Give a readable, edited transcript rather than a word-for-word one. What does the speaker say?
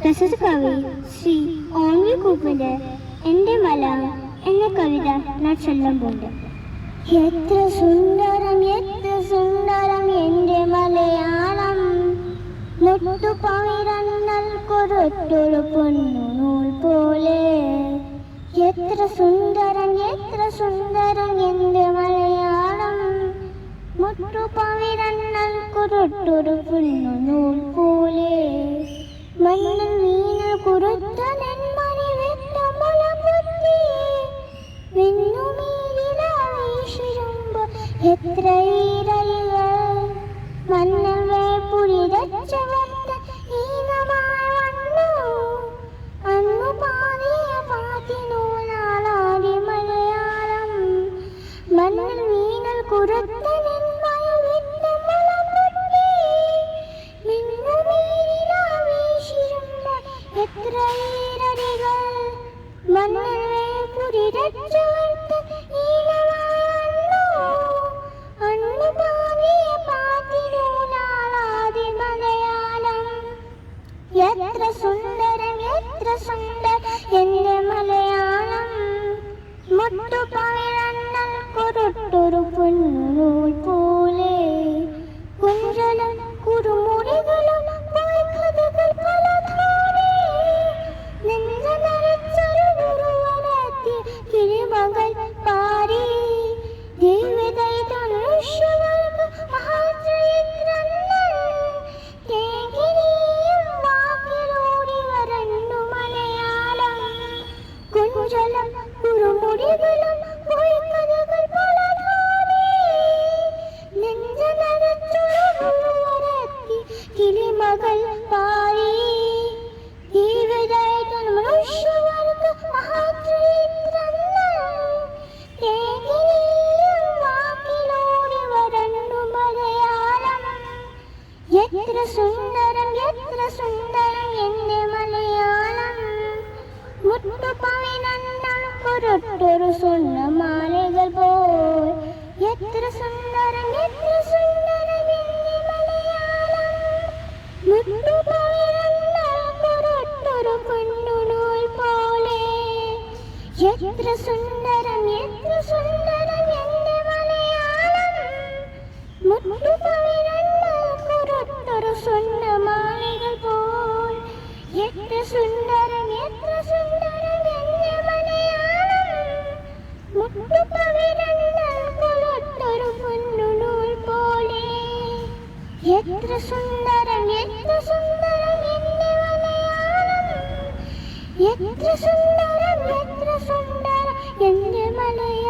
പ്രശസ്ത കവി Shri on V കുറുപ്പിന്റെ എൻ്റെ മല എന്ന കവിത ഞാൻ ചൊല്ലുമ്പോൾ എത്ര സുന്ദരം എൻ്റെ മലയാളം മുട്ടുപവിരന്നൽ കൊരുട്ടൊരു പൊന്നു നൂൽ പോലെ എത്ര സുന്ദരം എൻ്റെ മലയാളം മുട്ടുപവിരന്നൽ കൊരുട്ടൊരു പൊന്നു നൂൽ പോലെ മണ്ണിൽ വീണൽ കുറുത്ത നെന്മണി വെട്ട മുളപൊത്തി വീശിരുമ്പോ എത്ര ഈരലുകൾ മണ്ണിൽ വേപ്പുരിരച്ചവത്ത ഹീനമായ വന്നു അന്നു പാതിയ പാത്തിനു നാളാടി മലയാളം മണ്ണിൽ വീണൽ കുറുത്ത നെന്മണി വെട്ട മുളപൊത്തി എത്ര ഈരടികൾ മണ്ണിൽ വേപ്പുരിരച്ചവത്ത ഹീനമായ അന്നു പാതിയ പാത്തിനു നാളാടി മലയാളം എത്ര സുന്ദരം എൻ്റെ മലയാളം മുട്ടുപവിഴന്നൽ കുരുട്ടൊരു പൊന്നൂൽ പോലെ കുഞ്ചലും കുറുമുടികളും കഥകൾ പലതോടെ നെഞ്ച നരച്ചൊരു ഗുരുവനെത്തി കിളിമകൾ പാരി ജീവിതൈതനുഷ്യവർക്ക് മഹാചരിത്രങ്ങൾ തേകിനിയും വാക്കിലൂടി വരണ്ടു മലയാളം കുഞ്ചലും കുറുമുടികളും കഥകൾ പലതോടെ നെഞ്ച നരച്ചൊരു ഗുരുവനെത്തി കിളിമകൾ പാരി ജീവിതൈതൻ മനുഷ്യവർക്ക് മഹാചരിത്രങ്ങൾ തേകിനിയും വാക്കിലൂടി വരണ്ടു മലയാളം എത്ര സുന്ദരം എൻ്റെ മലയാളം മുട്ടുപവിഴന്നൽ കുരുട്ടൊരു സ്വർണ്ണമാലകൾ പോൽ എത്ര സുന്ദരം എൻ്റെ മലയാളം മുട്ടുപവിഴന്നൽ കുരുട്ടൊരു പൊന്നുനൂൽ പോലെ എത്ര സുന്ദരം എൻ്റെ മലയാളം മുട്ടുപവിഴന്നൽ കുരുട്ടൊരു സ്വർണ്ണമാലകൾ പോൽ എത്ര സുന്ദരം എൻ്റെ മലയാളം മുട്ടുപവിഴന്നൽ കുരുട്ടൊരു പൊന്നുനൂൽ പോലെ എത്ര സുന്ദരം എൻ്റെ മലയാളം എത്ര സുന്ദരം എൻ്റെ മലയാളം.